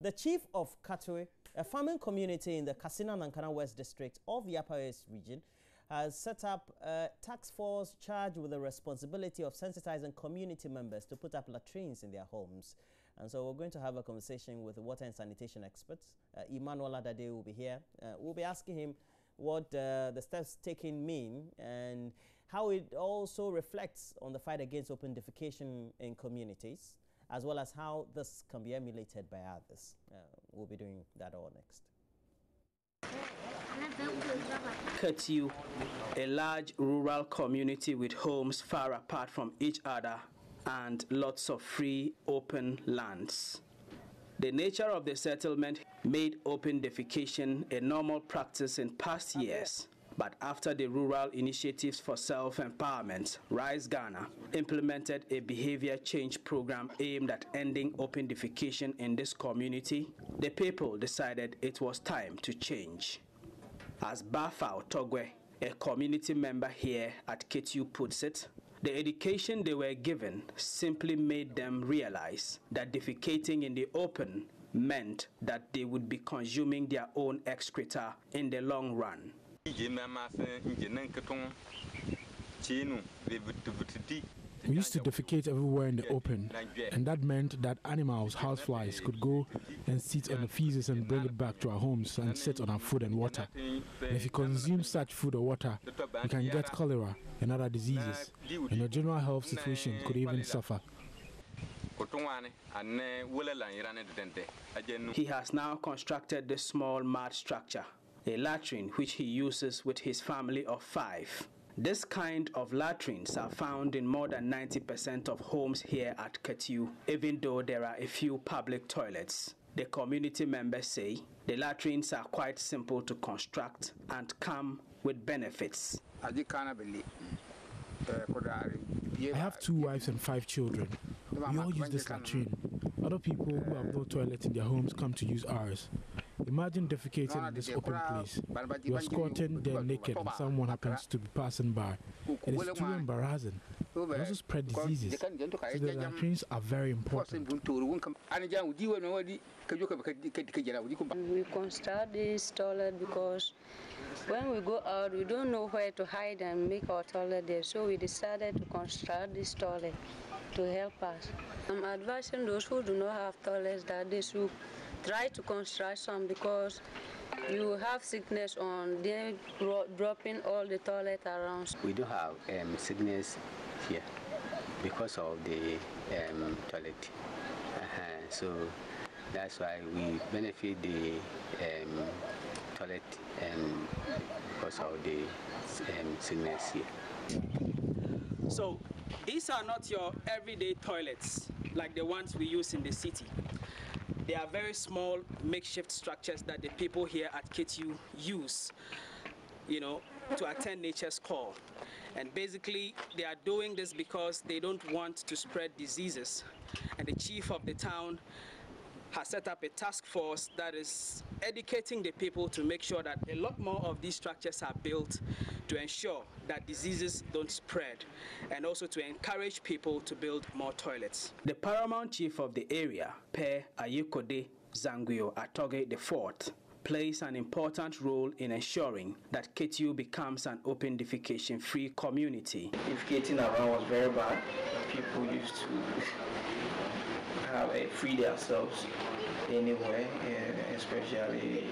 The chief of Katui, a farming community in the Katsina-Nankana West district of the Upper East region, has set up a task force charged with the responsibility of sensitizing community members to put up latrines in their homes. And so we're going to have a conversation with the water and sanitation experts. Emmanuel Adade will be here. We'll be asking him what the steps taken mean and how it also reflects on the fight against open defecation in communities, as well as how this can be emulated by others. We'll be doing that all next. Katui, a large rural community with homes far apart from each other and lots of free open lands. The nature of the settlement made open defecation a normal practice in past years. But after the Rural Initiatives for Self-Empowerment, RISE Ghana, implemented a behavior change program aimed at ending open defecation in this community, the people decided it was time to change. As Bafao Togwe, a community member here at Katui, puts it, the education they were given simply made them realize that defecating in the open meant that they would be consuming their own excreta in the long run. We used to defecate everywhere in the open, and that meant that animals, houseflies, could go and sit on the feces and bring it back to our homes and sit on our food and water. And if you consume such food or water, you can get cholera and other diseases, and your general health situation could even suffer. He has now constructed this small mud structure, a latrine which he uses with his family of 5. This kind of latrines are found in more than 90% of homes here at Katui, even though there are a few public toilets. The community members say the latrines are quite simple to construct and come with benefits. I have 2 wives and 5 children. We all use this latrine. Other people who have no toilet in their homes come to use ours. Imagine defecating in this open place. You are squatting there naked and someone happens to be passing by. It is too embarrassing. It also spread diseases. So the latrines are very important. We construct this toilet because when we go out, we don't know where to hide and make our toilet there. So we decided to construct this toilet to help us. I'm advising those who do not have toilets that they should try to construct some, because you have sickness on them dropping all the toilet around. We do have sickness here because of the toilet. So that's why we benefit the toilet because of the sickness here. So these are not your everyday toilets like the ones we use in the city. They are very small makeshift structures that the people here at Katui use, to attend nature's call. And basically, they are doing this because they don't want to spread diseases. And the chief of the town has set up a task force that is educating the people to make sure that a lot more of these structures are built to ensure that diseases don't spread, and also to encourage people to build more toilets. The paramount chief of the area, Per Ayekode Zanguio Atoge IV, plays an important role in ensuring that Katui becomes an open defecation-free community. Defecating around was very bad. People used to have free themselves anywhere, especially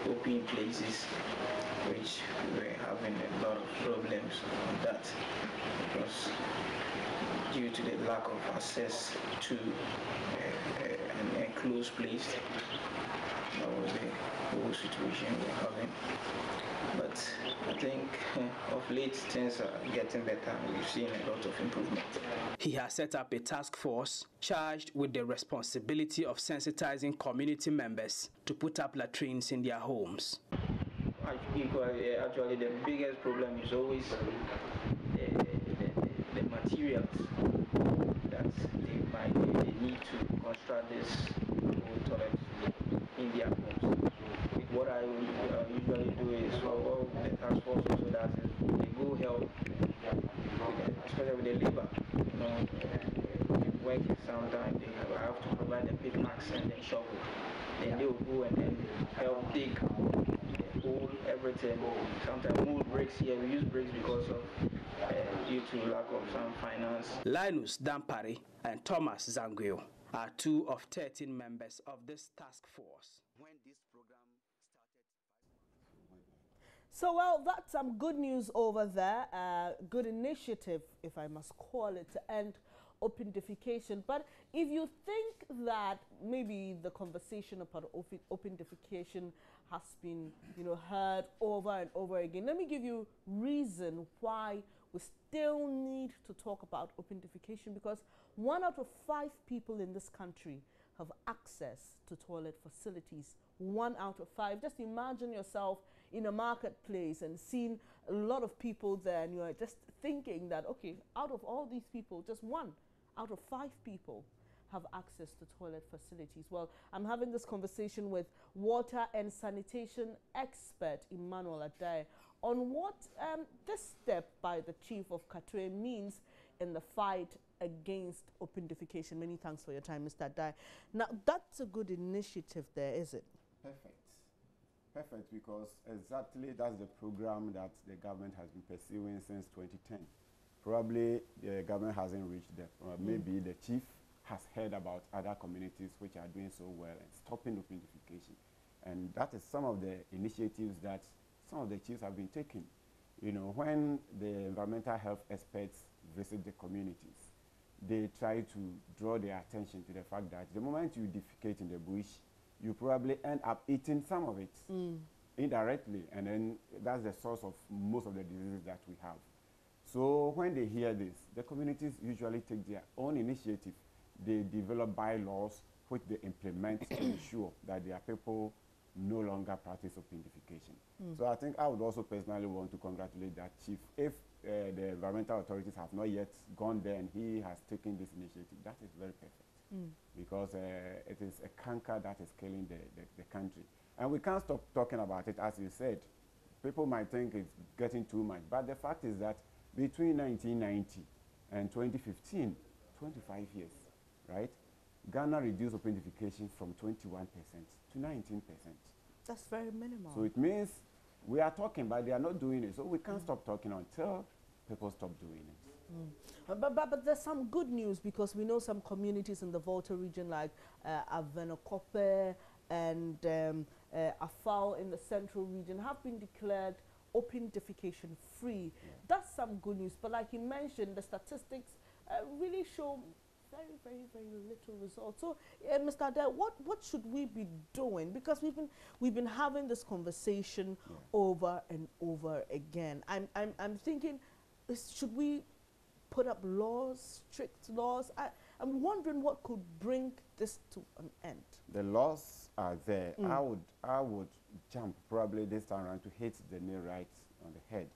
open places, which we were having a lot of problems with that because due to the lack of access to an enclosed place. That was the whole situation we're having. But I think of late things are getting better. We've seen a lot of improvement. He has set up a task force charged with the responsibility of sensitizing community members to put up latrines in their homes. Actually, the biggest problem is always the materials that they need to construct this toilet in their homes. What I usually do is, all the task force also does is they go help, especially with the labor. Working sometimes they have to provide the pit max axe and then shovel. Then they will go and then help dig, pull everything. Sometimes move bricks here. We use bricks because of due to lack of some finance. Linus Dampari and Thomas Zanguio are 2 of 13 members of this task force. When this program So, well, that's some good news over there. Good initiative, if I must call it, to end open defecation. But if you think that maybe the conversation about open defecation has been, heard over and over again, let me give you reason why we still need to talk about open defecation, because 1 out of 5 people in this country have access to toilet facilities. 1 out of 5. Just imagine yourself in a marketplace and seeing a lot of people there, and you're just thinking that, okay, out of all these people, just 1 out of 5 people have access to toilet facilities. Well, I'm having this conversation with water and sanitation expert Emmanuel Adai on what this step by the chief of Katui means in the fight against open defecation. Many thanks for your time, Mr. Adai. Now, that's a good initiative there, is it? Perfect, because exactly that's the program that the government has been pursuing since 2010. Probably the government hasn't reached that. Maybe the chief has heard about other communities which are doing so well and stopping open defecation. And that is some of the initiatives that some of the chiefs have been taking. When the environmental health experts visit the communities, they try to draw their attention to the fact that the moment you defecate in the bush, you probably end up eating some of it indirectly, and then that's the source of most of the diseases that we have. So when they hear this, the communities usually take their own initiative. They develop bylaws which they implement to ensure that their people no longer practice open defecation. So I think I would also personally want to congratulate that chief. If the environmental authorities have not yet gone there and he has taken this initiative, that is very perfect. Because it is a canker that is killing the country. And we can't stop talking about it, as you said. People might think it's getting too much, but the fact is that between 1990 and 2015, 25 years, right? Ghana reduced open defecation from 21% to 19%. That's very minimal. So it means we are talking, but they are not doing it. So we can't stop talking until people stop doing it. But there's some good news, because we know some communities in the Volta region like Avenokope and Afao in the central region have been declared open defecation free. That's some good news. But like you mentioned, the statistics really show very, very, very little results. So, Mr. Adai, what should we be doing? Because we've been having this conversation over and over again. I'm thinking, should we put up laws, strict laws? I'm wondering what could bring this to an end. The laws are there. I would jump probably this time around to hit the nail right on the head.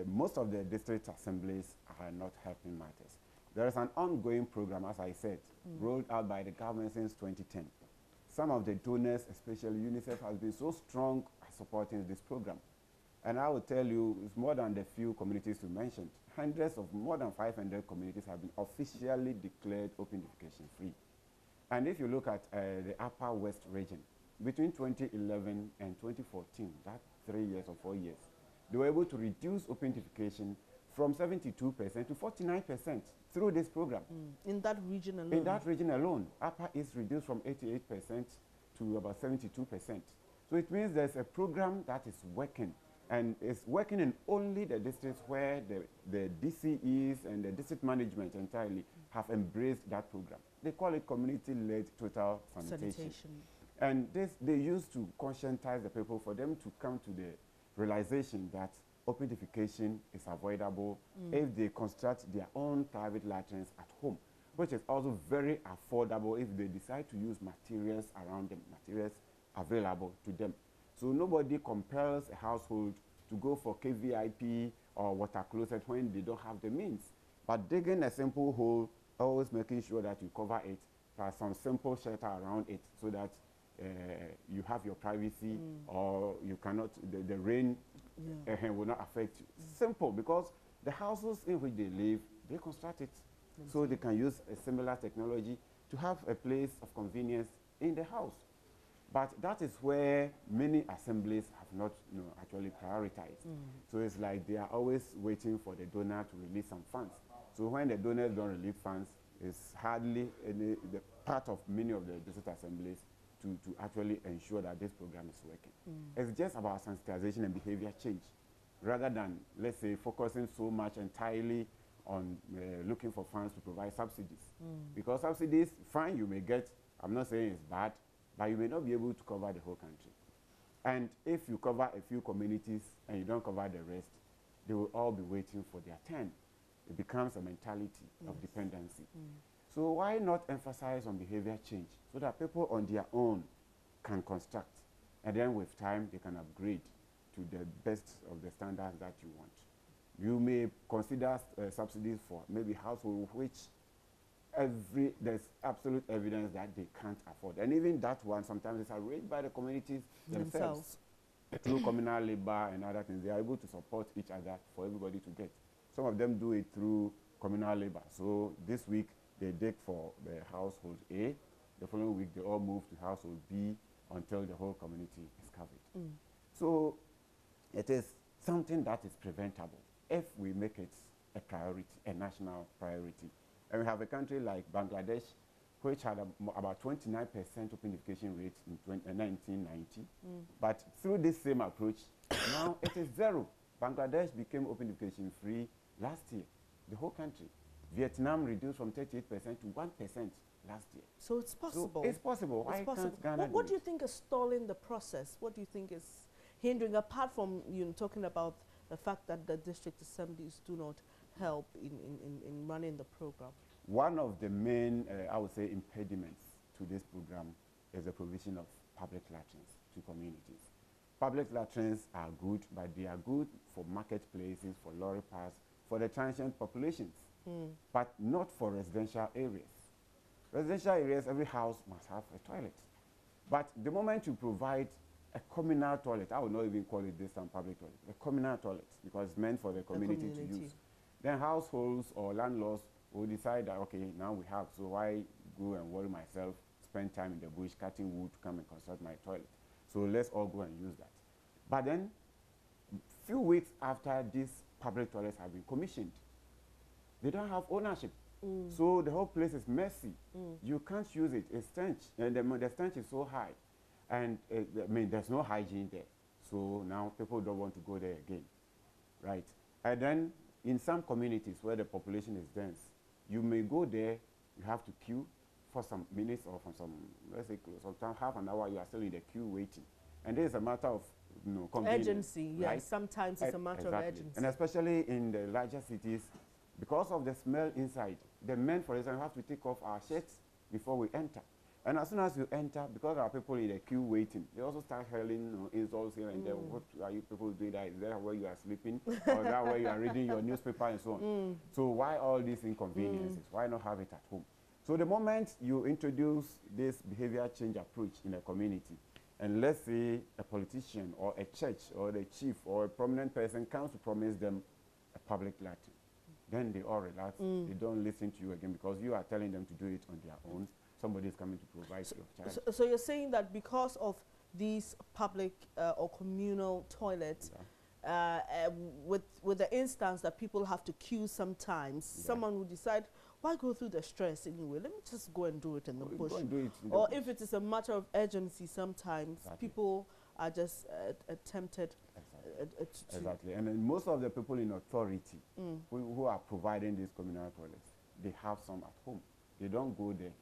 Most of the district assemblies are not helping matters. There is an ongoing program, as I said, rolled out by the government since 2010. Some of the donors, especially UNICEF, has been so strong at supporting this program. And I will tell you, it's more than the few communities you mentioned. Hundreds of more than 500 communities have been officially declared open defecation free. And if you look at the Upper West region, between 2011 and 2014, that's 3 years or 4 years, they were able to reduce open defecation from 72% to 49% through this program. In that region alone? In that region alone. Upper East reduced from 88% to about 72%. So it means there's a program that is working. And it's working in only the districts where the DCEs and the district management entirely have embraced that program. They call it community-led total sanitation. And they used to conscientize the people for them to come to the realization that open defecation is avoidable if they construct their own private latrines at home, which is also very affordable if they decide to use materials around them, materials available to them. So nobody compels a household to go for KVIP or water closet when they don't have the means. But digging a simple hole, always making sure that you cover it, plus some simple shelter around it so that you have your privacy or you cannot, the rain will not affect you. Simple, because the houses in which they live, they construct it so they can use a similar technology to have a place of convenience in the house. But that is where many assemblies have not actually prioritized. So it's like they are always waiting for the donor to release some funds. So when the donors don't release funds, it's hardly the part of many of the district assemblies to actually ensure that this program is working. It's just about sensitization and behavior change, rather than, let's say, focusing so much entirely on looking for funds to provide subsidies. Because subsidies, fine, you may get, I'm not saying it's bad, but you may not be able to cover the whole country. And if you cover a few communities and you don't cover the rest, they will all be waiting for their turn. It becomes a mentality of dependency. So why not emphasize on behavior change so that people on their own can construct, and then with time they can upgrade to the best of the standards that you want. You may consider subsidies for maybe households which there's absolute evidence that they can't afford. And even that one sometimes is arranged by the communities themselves. Through communal labor and other things. They are able to support each other for everybody to get. Some of them do it through communal labor. So this week they dig for the household A. The following week they all move to household B until the whole community is covered. So it is something that is preventable if we make it a priority, a national priority. And we have a country like Bangladesh, which had about 29% open defecation rate in 1990. But through this same approach, now it is 0. Bangladesh became open defecation free last year, the whole country. Vietnam reduced from 38% to 1% last year. So it's possible. So it's possible. Why can't Ghana What do you think is stalling the process? What do you think is hindering, apart from talking about the fact that the district assemblies do not help in running the program? One of the main, I would say, impediments to this program is the provision of public latrines to communities. Public latrines are good, but they are good for marketplaces, for lorry parks, for the transient populations, but not for residential areas. Residential areas, every house must have a toilet. But the moment you provide a communal toilet, I would not even call it this time public toilet, a communal toilet, because it's meant for the community to use. Then households or landlords will decide that, okay, now we have, so why go and worry myself, spend time in the bush cutting wood to come and construct my toilet? So let's all go and use that. But then, few weeks after these public toilets have been commissioned, they don't have ownership. So the whole place is messy. You can't use it. It's stench, and the stench is so high. And I mean, there's no hygiene there. So now people don't want to go there again, right? And then in some communities where the population is dense, you may go there, you have to queue for some minutes or for some, let's say, sometimes half an hour, you are still in the queue waiting. And this is a matter of convenience. Urgency, yes. Right? Sometimes it's a matter of urgency. And especially in the larger cities, because of the smell inside, the men, for example, have to take off our shirts before we enter. And as soon as you enter, because there are people in the queue waiting, they also start hurling insults here and there. What are you people doing that? Is that where you are sleeping? Or that where you are reading your newspaper and so on? So why all these inconveniences? Why not have it at home? So the moment you introduce this behavior change approach in a community, and let's say a politician or a church or the chief or a prominent person comes to promise them a public latrine, then they all relax. They don't listen to you again because you are telling them to do it on their own. Somebody is coming to provide free of charge. So you're saying that because of these public or communal toilets, with the instance that people have to queue sometimes, someone will decide, why go through the stress anyway? Let me just go and do it in the bush. Go and do it in the or bush. if it is a matter of urgency, sometimes people are just tempted. Exactly. And then most of the people in authority who are providing these communal toilets, they have some at home. They don't go there.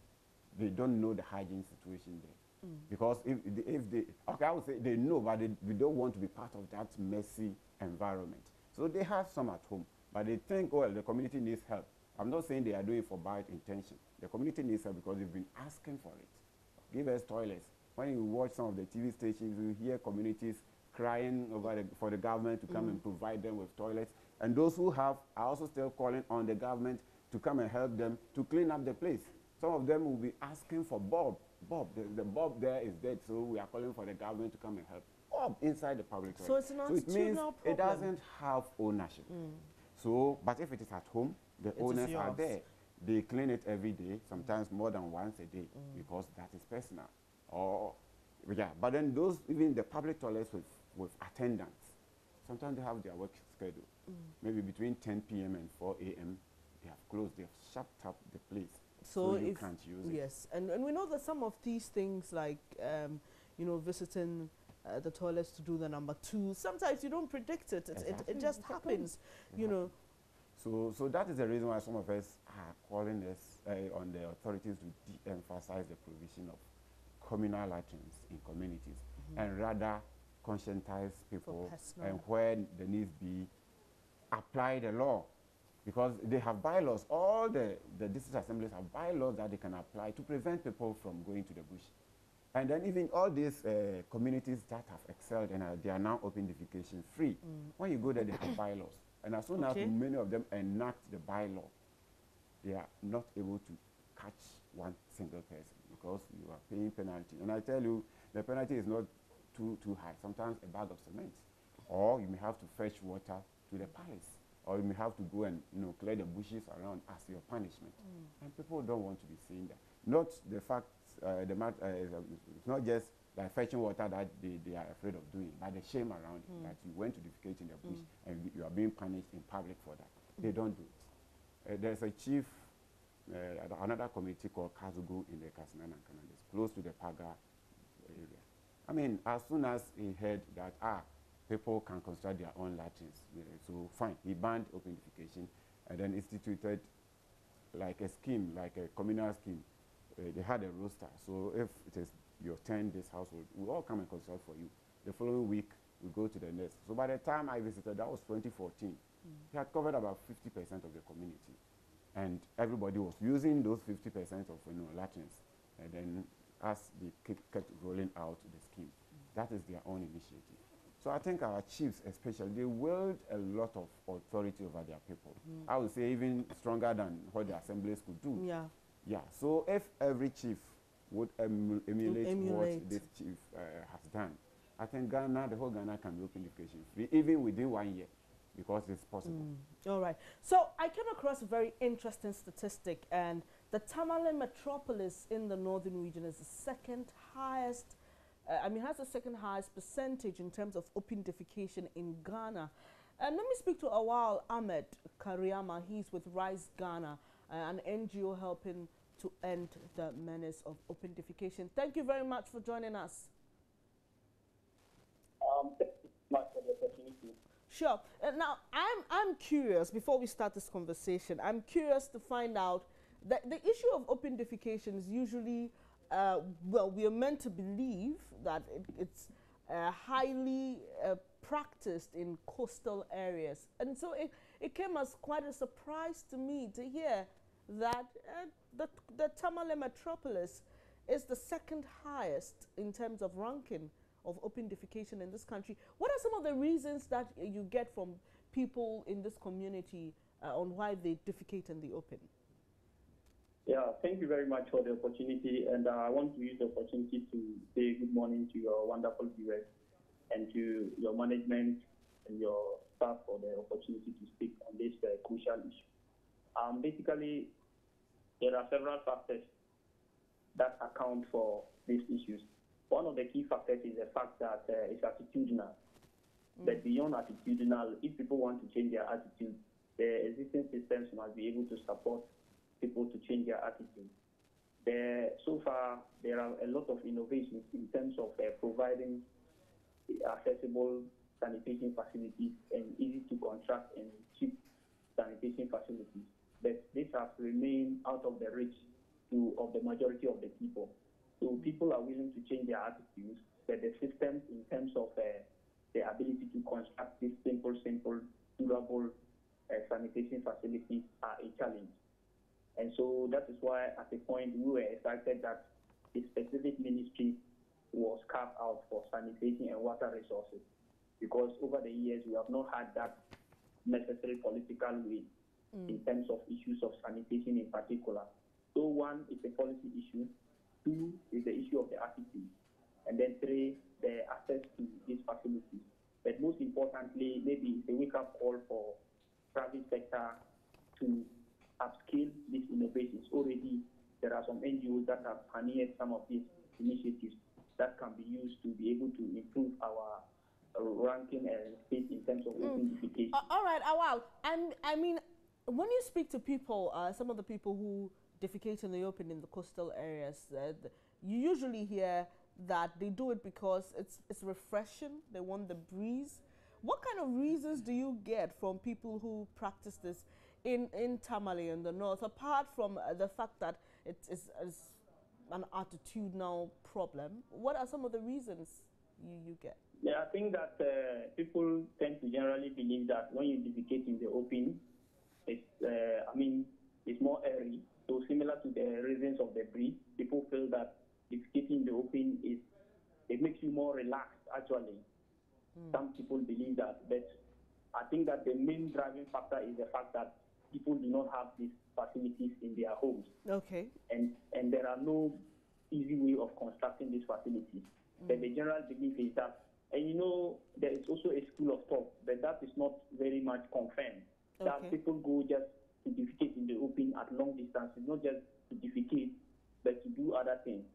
They don't know the hygiene situation there. Because if they, okay, I would say they know, but they don't want to be part of that messy environment. So they have some at home, but they think, well, the community needs help. I'm not saying they are doing it for bad intention. The community needs help because they've been asking for it. Give us toilets. When you watch some of the TV stations, you hear communities crying for the government to come and provide them with toilets. And those who have are also still calling on the government to come and help them to clean up the place. Some of them will be asking for Bob. The Bob there is dead, so we are calling for the government to come and help. Bob inside the public toilet. So it's not it means it doesn't have ownership. So, but if it is at home, the owners are there. They clean it every day, sometimes more than once a day, because that is personal. Or, yeah, but then those, even the public toilets with attendants, sometimes they have their work schedule. Maybe between 10 p.m. and 4 a.m., they have closed, they have shut up the place. So you can't use it. Yes, and we know that some of these things like, you know, visiting the toilets to do the number 2, sometimes you don't predict it. It just happens, you know. So that is the reason why some of us are calling us on the authorities to de-emphasize the provision of communal latrines in communities and rather conscientize people and where the needs be, apply the law. Because they have bylaws, all the district assemblies have bylaws that they can apply to prevent people from going to the bush. And then even all these communities that have excelled and they are now open defecation free, when you go there, they have bylaws. And as soon as many of them enact the bylaw, they are not able to catch one single person because you are paying penalty. And I tell you, the penalty is not too high. Sometimes a bag of cement, or you may have to fetch water to the palace, or you may have to go and clear the bushes around as your punishment. And people don't want to be seen there. Not the fact, it's not just like fetching water that they are afraid of doing, but the shame around it, that you went to defecate in the bush and you are being punished in public for that. They don't do it. There's a chief, another community called Kazugu in the Kasina Nankana, close to the Paga area. I mean, as soon as he heard that, people can construct their own latrines, so fine, he banned open defecation and then instituted like a scheme, like a communal scheme. They had a roster, so if it is your turn, this household, we all come and construct for you. The following week, we go to the next. So by the time I visited, that was 2014, he had covered about 50% of the community. And everybody was using those 50% of latrines. And then as they kept rolling out the scheme, that is their own initiative. So I think our chiefs especially, they wield a lot of authority over their people. I would say even stronger than what the assemblies could do. Yeah. Yeah, so if every chief would emulate what this chief has done, I think Ghana, the whole Ghana can be open defecation free, even within 1 year, because it's possible. All right. So I came across a very interesting statistic, and the Tamale metropolis in the northern region is the second highest, has the second highest percentage in terms of open defecation in Ghana. And let me speak to Awal Ahmed Kariama. He's with Rise Ghana, an NGO helping to end the menace of open defecation. Thank you very much for joining us. Thank you so much for the opportunity. Sure. Now, I'm curious, before we start this conversation, I'm curious to find out that the issue of open defecation is usually, we are meant to believe that it's highly practiced in coastal areas. And so it came as quite a surprise to me to hear that the Tamale metropolis is the second highest in terms of ranking of open defecation in this country. What are some of the reasons that you get from people in this community on why they defecate in the open? Yeah, thank you very much for the opportunity, and I want to use the opportunity to say good morning to your wonderful viewers and to your management and your staff for the opportunity to speak on this crucial issue. Basically, there are several factors that account for these issues. One of the key factors is the fact that it's attitudinal. But beyond attitudinal, if people want to change their attitude, the existing systems must be able to support people to change their attitude. So far, there are a lot of innovations in terms of providing accessible sanitation facilities and easy to construct and cheap sanitation facilities. But this has remained out of the reach of the majority of the people. So people are willing to change their attitudes, but the systems in terms of the ability to construct these simple, durable sanitation facilities are a challenge. And so that is why at the point we were excited that a specific ministry was carved out for sanitation and water resources, because over the years we have not had that necessary political will in terms of issues of sanitation in particular. So one is a policy issue, two is the issue of the attitude, and then three, the access to these facilities. But most importantly, maybe it's a wake-up call for private sector to upscale this innovation NGOs that have pioneered some of these initiatives that can be used to be able to improve our ranking and space in terms of open defecation. All right, wow. I mean, when you speak to people, some of the people who defecate in the open in the coastal areas, you usually hear that they do it because it's refreshing, they want the breeze. What kind of reasons do you get from people who practice this in Tamale in the north, apart from the fact that it's an attitudinal problem? What are some of the reasons you get? Yeah, I think that people tend to generally believe that when you defecate in the open, it's more airy. So similar to the reasons of the breeze, people feel that defecating in the open it makes you more relaxed. Actually, some people believe that, but I think that the main driving factor is the fact that people do not have these facilities in their homes. Okay. And there are no easy way of constructing these facilities. But the general belief is that, and you know, there is also a school of thought, but that is not very much confirmed. Okay. That people go just to defecate in the open at long distances, not just to defecate, but to do other things.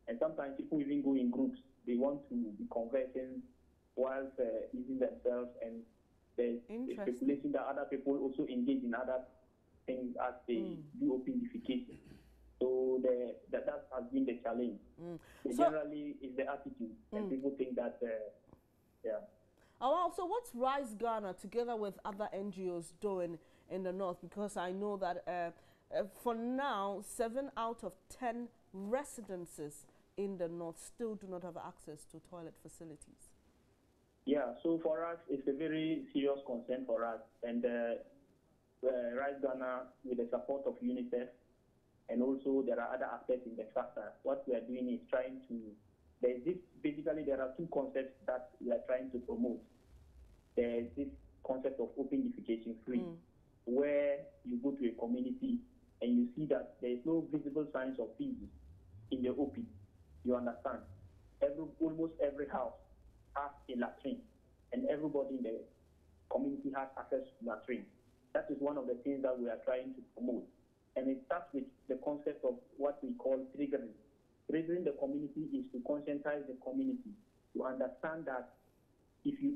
And sometimes people even go in groups. They want to be conversing whilst easing themselves, and there's speculation that other people also engage in other things as they do open defecation. So that has been the challenge. So generally, it's the attitude, and people think that, yeah. Oh, wow. So what's Rise Ghana, together with other NGOs, doing in the north? Because I know that for now, 7 out of 10 residences in the north still do not have access to toilet facilities. Yeah, so for us, it's a very serious concern for us. And Rise Ghana, with the support of UNICEF, and also there are other aspects in the factor, what we are doing is trying to, basically there are two concepts that we are trying to promote. There's this concept of open defecation free, where you go to a community and you see that there is no visible signs of feces in the open. You understand? Almost every house has a latrine, and everybody in the community has access to latrine. That is one of the things that we are trying to promote. And it starts with the concept of what we call triggering. Triggering the community is to conscientize the community to understand that if you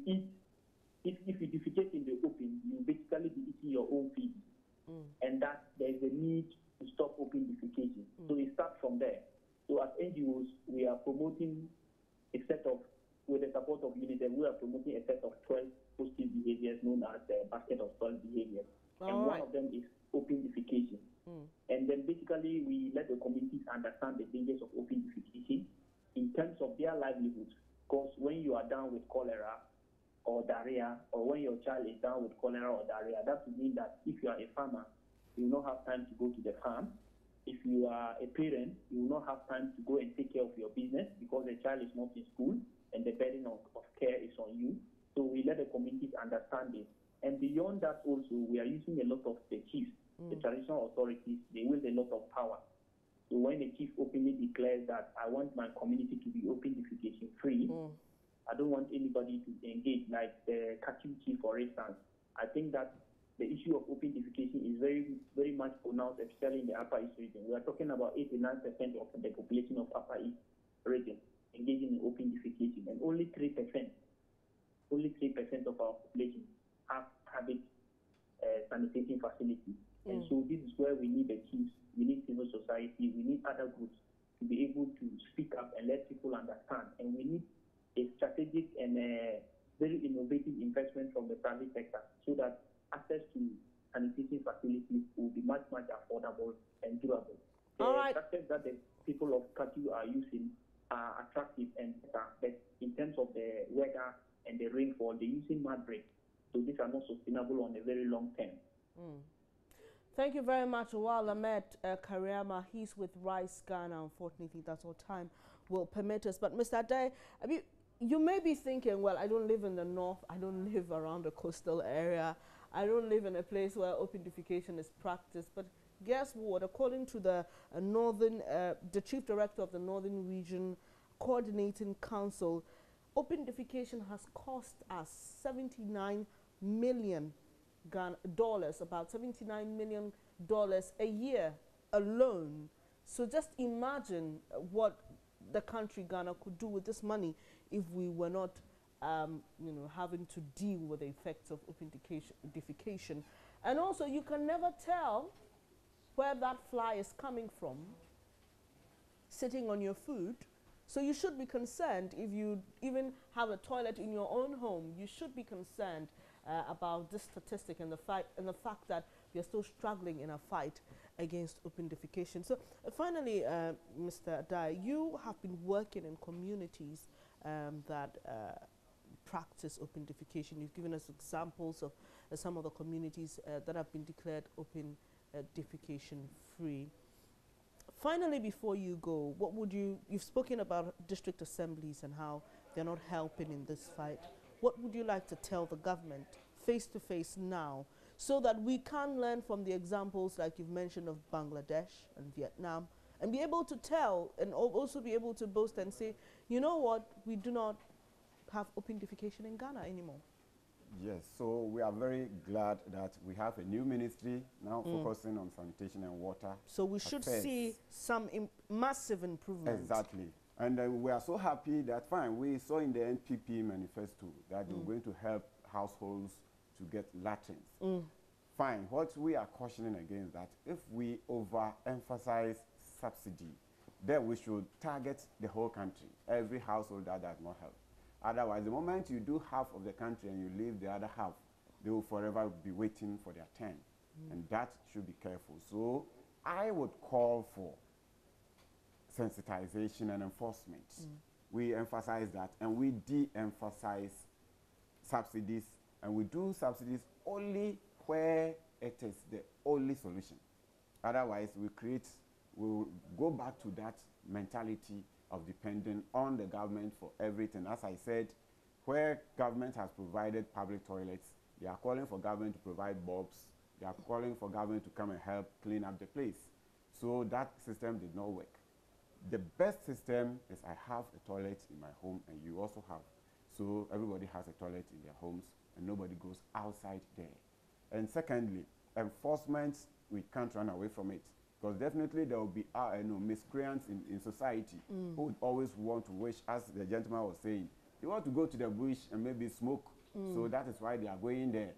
defecate in the open, you basically be eating your own feed, and that there is a need to stop open defecation. So it starts from there. So as NGOs, we are promoting a set of, with the support of UNICEF, we are promoting a set of 12 positive behaviors known as the basket of 12 behaviors. And one of them is open defecation. And then basically we let the communities understand the dangers of open defecation in terms of their livelihoods. Because when you are down with cholera or diarrhea, or when your child is down with cholera or diarrhea, that would mean that if you are a farmer, you will not have time to go to the farm. If you are a parent, you will not have time to go and take care of your business because the child is not in school and the burden of care is on you. So we let the communities understand this. And beyond that also, we are using a lot of the chiefs, the traditional authorities. They wield a lot of power. So when the chief openly declares that I want my community to be open defecation free, I don't want anybody to engage, like the Katui chief, for instance. I think that the issue of open defecation is very, very much pronounced, especially in the Upper East region. We are talking about 89% of the population of Upper East region engaging in open defecation, and only 3% of our population have sanitation facilities. And so this is where we need the chiefs, we need civil society, we need other groups to be able to speak up and let people understand. And we need a strategic and a very innovative investment from the private sector so that access to sanitation facilities will be much, much affordable and durable. The structures that the people of Katui are using are attractive and better, but in terms of the weather and the rainfall, they're using mud bricks. So these are not sustainable on a very long term. Thank you very much, Awal Ahmed Kariama. He's with Rise Ghana. Unfortunately, that's all time will permit us. But Mr. Adai, I mean, you may be thinking, well, I don't live in the north. I don't live around a coastal area. I don't live in a place where open defecation is practiced. But guess what? According to the the chief director of the Northern Region Coordinating Council, open defecation has cost us $79 million, about $79 million a year alone. So just imagine what the country Ghana could do with this money if we were not having to deal with the effects of open defecation. And also, you can never tell where that fly is coming from sitting on your food. So you should be concerned if you even have a toilet in your own home. You should be concerned about this statistic and the fact that we are still struggling in a fight against open defecation. So finally, Mr. Adai, you have been working in communities that practice open defecation. You've given us examples of some of the communities that have been declared open defecation free. Finally, before you go, what would you've spoken about district assemblies and how they're not helping in this fight. What would you like to tell the government face to face now so that we can learn from the examples like you've mentioned of Bangladesh and Vietnam and be able to tell and also be able to boast and say, you know what, we do not have open defecation in Ghana anymore? Yes, so we are very glad that we have a new ministry now focusing on sanitation and water. So we should see some massive improvement. Exactly. And we are so happy that, fine, we saw in the NPP manifesto that we're going to help households to get latrines. Fine, what we are cautioning against that if we overemphasize subsidy, then we should target the whole country, every household that does not help. Otherwise, the moment you do half of the country and you leave the other half, they will forever be waiting for their turn. And that should be careful. So I would call for sensitization and enforcement. We emphasize that and we de-emphasize subsidies, and we do subsidies only where it is the only solution. Otherwise, we'll go back to that mentality of depending on the government for everything. As I said, where government has provided public toilets, they are calling for government to provide bulbs, they are calling for government to come and help clean up the place. So that system did not work. The best system is I have a toilet in my home and you also have. So everybody has a toilet in their homes and nobody goes outside there. And secondly, enforcement, we can't run away from it. Because definitely there will be miscreants in society who would always want to wish, as the gentleman was saying, they want to go to the bush and maybe smoke. So that is why they are going there.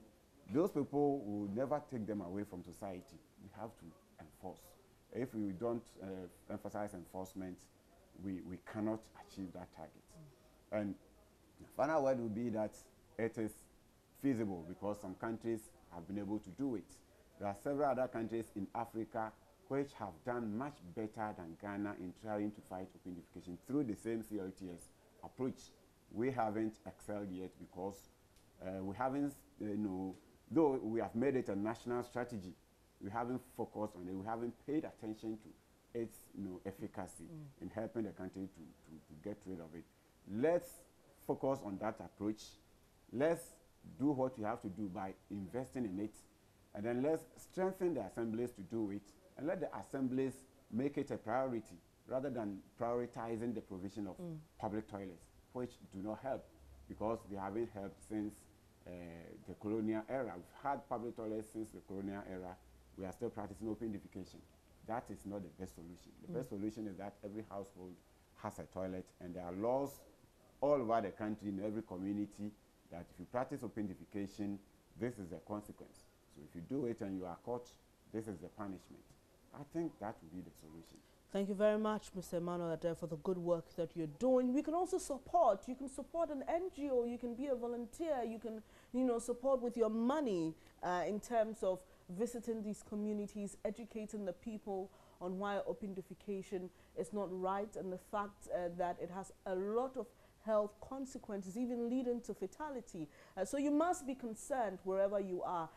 Those people will never take them away from society. We have to enforce. If we don't emphasize enforcement, we cannot achieve that target. And the final word will be that it is feasible because some countries have been able to do it. There are several other countries in Africa which have done much better than Ghana in trying to fight open defecation through the same CLTS approach. We haven't excelled yet because we haven't, though we have made it a national strategy, we haven't focused on it, we haven't paid attention to its efficacy in helping the country to get rid of it. Let's focus on that approach. Let's do what we have to do by investing in it, and then let's strengthen the assemblies to do it, and let the assemblies make it a priority rather than prioritizing the provision of public toilets, which do not help because they haven't helped since the colonial era. We've had public toilets since the colonial era. We are still practicing open defecation. That is not the best solution. The best solution is that every household has a toilet, and there are laws all over the country in every community that if you practice open defecation, this is the consequence. So if you do it and you are caught, this is the punishment. I think that would be the solution. Thank you very much, Mr. Emmanuel Adair, for the good work that you're doing. We can also support. You can support an NGO. You can be a volunteer. You can, support with your money in terms of visiting these communities, educating the people on why open defecation is not right and the fact that it has a lot of health consequences, even leading to fatality. So you must be concerned wherever you are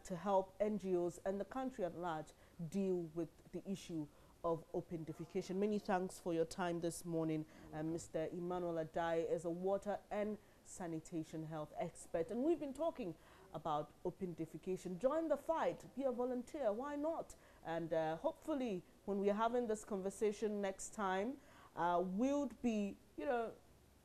to help NGOs and the country at large deal with the issue of open defecation. Many thanks for your time this morning. Mr. Emmanuel Adai is a water and sanitation health expert, and we've been talking about open defecation. Join the fight, be a volunteer, why not? And hopefully when we're having this conversation next time, we'll be,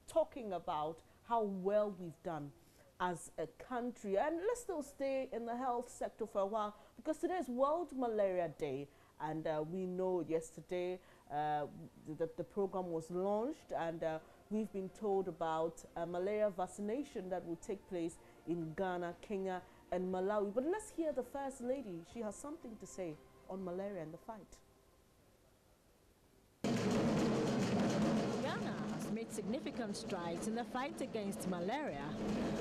talking about how well we've done as a country. And let's still stay in the health sector for a while because today is World Malaria Day. And we know yesterday that the program was launched, and we've been told about malaria vaccination that will take place in Ghana, Kenya, and Malawi. But let's hear the First Lady. She has something to say on malaria and the fight. Ghana has made significant strides in the fight against malaria,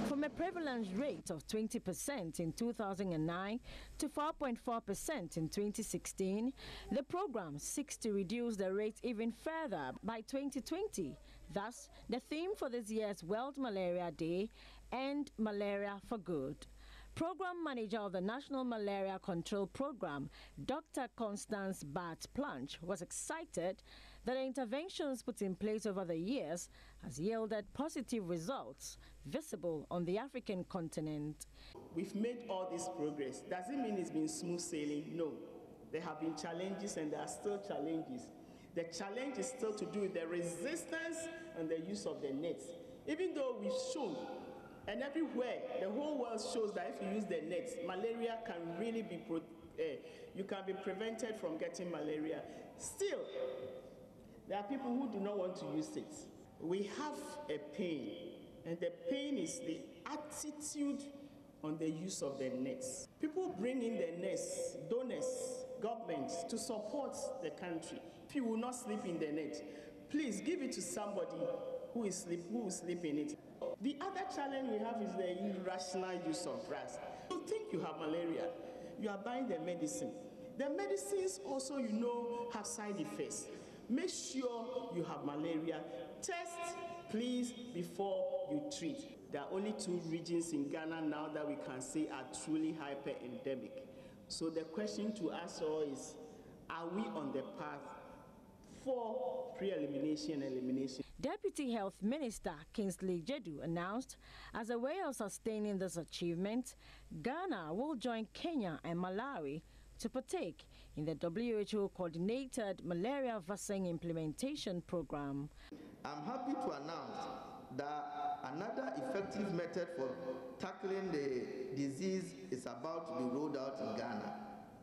from a prevalence rate of 20% in 2009 to 4.4% in 2016. The program seeks to reduce the rate even further by 2020. Thus, the theme for this year's World Malaria Day, End Malaria for Good. Program Manager of the National Malaria Control Program, Dr. Constance Bart-Planch, was excited that the interventions put in place over the years has yielded positive results visible on the African continent. We've made all this progress. Does it mean it's been smooth sailing? No. There have been challenges, and there are still challenges. The challenge is still to do with the resistance and the use of the nets. Even though we've shown, and everywhere, the whole world shows that if you use the nets, malaria can really be, you can be prevented from getting malaria. Still, there are people who do not want to use it. We have a pain, and the pain is the attitude on the use of the nets. People bring in the nets, donors, governments, to support the country. If you will not sleep in the net, please give it to somebody who will sleep in it. The other challenge we have is the irrational use of drugs. You think you have malaria, you are buying the medicine. The medicines also, you know, have side effects. Make sure you have malaria. Test, please, before you treat. There are only 2 regions in Ghana now that we can say are truly hyper-endemic. So the question to us all is, are we on the path for pre-elimination and elimination? Deputy Health Minister Kingsley Jedu announced, as a way of sustaining this achievement, Ghana will join Kenya and Malawi to partake in the WHO coordinated malaria vaccine implementation program. I'm happy to announce that another effective method for tackling the disease is about to be rolled out in Ghana.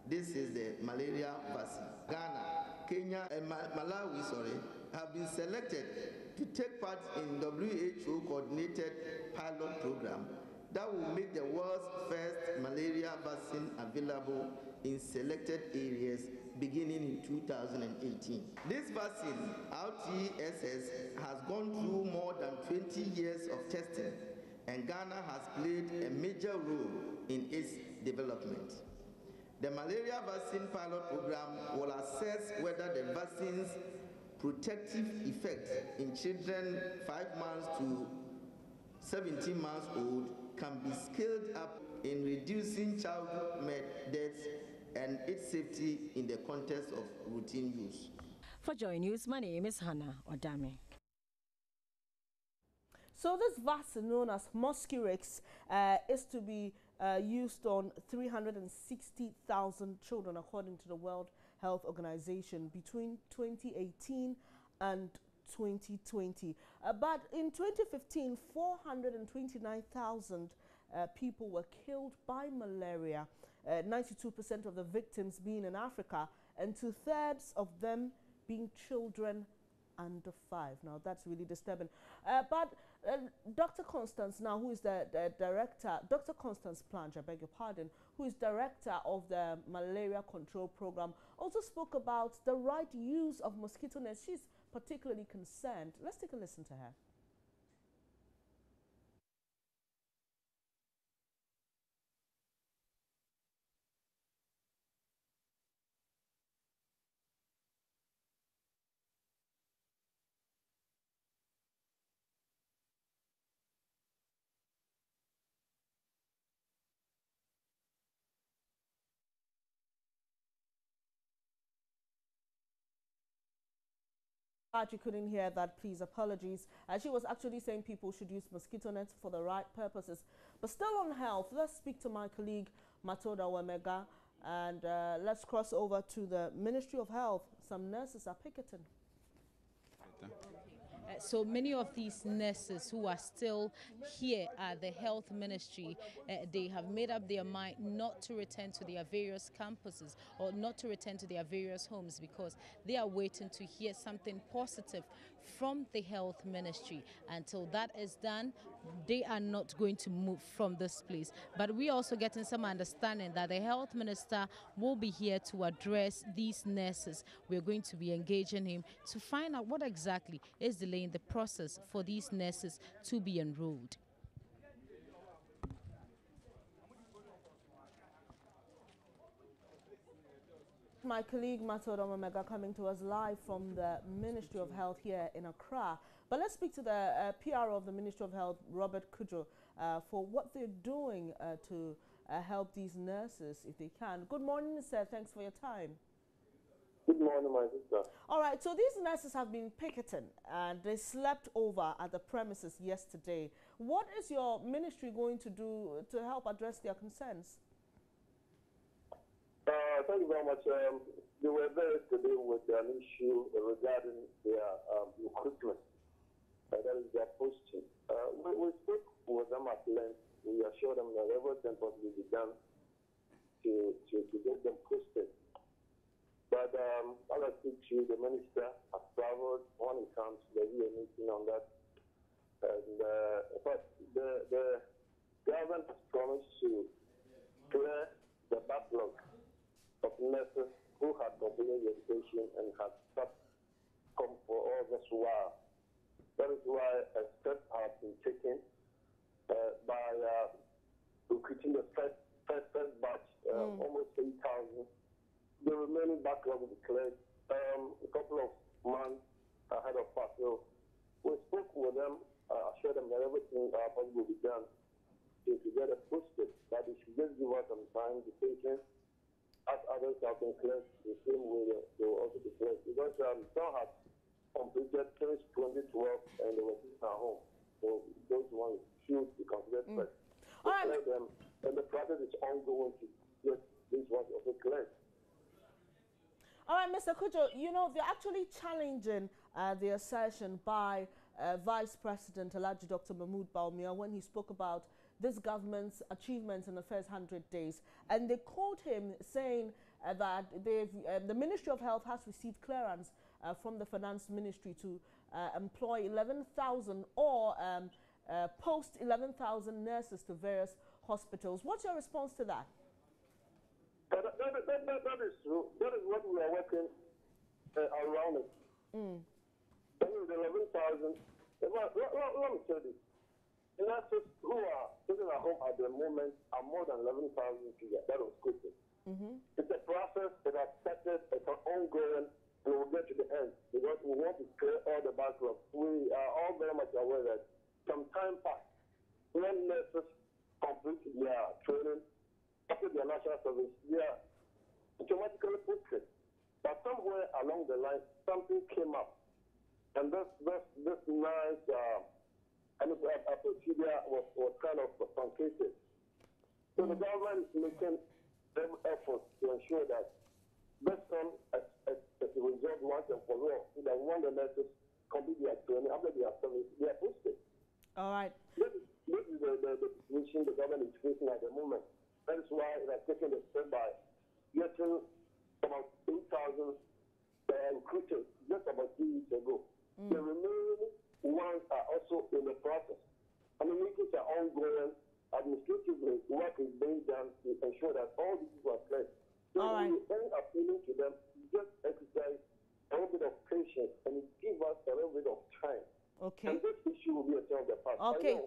This is the malaria vaccine. Ghana, Kenya, and Malawi, have been selected to take part in WHO coordinated pilot program that will make the world's first malaria vaccine available in selected areas beginning in 2018. This vaccine, RTSS, has gone through more than 20 years of testing, and Ghana has played a major role in its development. The malaria vaccine pilot program will assess whether the vaccine's protective effect in children 5 months to 17 months old can be scaled up in reducing childhood deaths and its safety in the context of routine use. For Joy News, my name is Hannah Odame. So this vaccine, known as Mosquirix, is to be used on 360,000 children, according to the World Health Organization, between 2018 and 2020. But in 2015, 429,000 people were killed by malaria, 92% of the victims being in Africa, and 2/3 of them being children under 5. Now, that's really disturbing. But Dr. Constance, now, who is the director, Dr. Constance Planch, I beg your pardon, who is director of the Malaria Control Program, also spoke about the right use of mosquito nets. She's particularly concerned. Let's take a listen to her. You couldn't hear that, please, apologies. She was actually saying people should use mosquito nets for the right purposes. But still on health, let's speak to my colleague Matoda Wemega, and let's cross over to the Ministry of Health. Some nurses are picketing. So many of these nurses who are still here at the health ministry, they have made up their mind not to return to their various campuses or not to return to their various homes because they are waiting to hear something positive from the health ministry. Until that is done, they are not going to move from this place. But we also getting some understanding that the health minister will be here to address these nurses. We're going to be engaging him to find out what exactly is delaying the process for these nurses to be enrolled. My colleague Matodo Omega coming to us live from the Ministry of Health here in Accra. But let's speak to the PRO of the Ministry of Health, Robert Kudjo, for what they're doing to help these nurses if they can. Good morning, sir. Thanks for your time. Good morning, my sister. All right, so these nurses have been picketing and they slept over at the premises yesterday. What is your ministry going to do to help address their concerns? Thank you very much. They were there today with an issue regarding their recruitment. That is their posting. We spoke with them at length. We assured them that everything was to be done to get them posted. But as I speak to you, the minister has traveled. When it comes, there will be a meeting on that. And but the government has promised to clear the backlog of nurses who had completed education and had come for all this while. That is why a step has been taken by recruiting the first batch, almost 8,000. The remaining backlog will be cleared a couple of months ahead of us. So we spoke with them, assured them that everything possible will be done to get it posted, that they should just give us some time, the patience. As others have been cleared, the same way they will also be cleared. Because some had completed since 2012 and they were sitting at home. So those ones should be considered first. All right. Them, and the process is ongoing to get these ones also cleared. All right, Mr. Kudjo, you know, they're actually challenging the assertion by Vice President Alhaji Dr. Mahmood Bawumia when he spoke about this government's achievements in the first 100 days. And they quote him saying that the Ministry of Health has received clearance from the Finance Ministry to employ 11,000 or post 11,000 nurses to various hospitals. What's your response to that? That is true. That is what we are working around it. That is 11,000. Let me tell you. The nurses who are sitting at home at the moment are more than 11,000 figures. That was quitting. It's a process that has started, it's ongoing, and we'll get to the end because we want to clear all the backlogs. We are all very much aware that some time passed when nurses complete their training, after their national service, they are automatically quitting. But somewhere along the line, something came up. And this nice a procedure was kind of truncated. So the government is making every effort to ensure that this comes as a result once and for all, so that when the nurses complete their training, after their service, they are posted. All right. This is the situation the government is facing at the moment. That is why it has taken the step by getting about 8,000 recruiters just about 2 weeks ago. The remaining ones are also in the process. And the meetings are ongoing. Administratively, work is being done to ensure that all these are cleared. So we are appealing to them to just exercise a little bit of patience and give us a little bit of time. Okay. And this issue will be a thing of the past. Okay.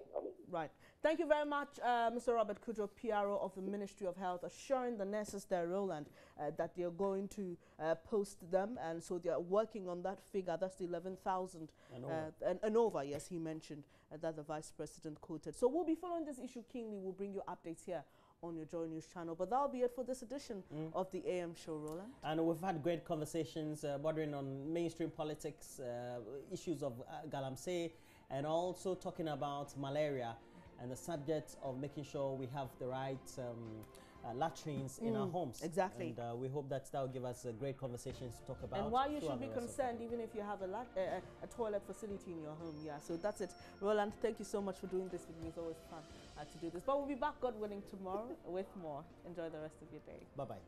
Right. Thank you very much, Mr. Robert Kudjo, PRO of the Ministry of Health, assuring the nurses their role and that they are going to post them. And so they are working on that figure. That's the 11,000 and over, yes, he mentioned that the Vice President quoted. So we'll be following this issue keenly. We'll bring you updates here on your Joy News channel. But that'll be it for this edition of the AM show, Roland. And we've had great conversations bordering on mainstream politics, issues of galamsey, and also talking about malaria and the subject of making sure we have the right latrines in our homes. Exactly. And we hope that will give us great conversations to talk about. And why you should be concerned even if you have a toilet facility in your home. Yeah, so that's it. Roland, thank you so much for doing this with me. It's always fun to do this. But we'll be back, God willing, tomorrow with more. Enjoy the rest of your day. Bye-bye.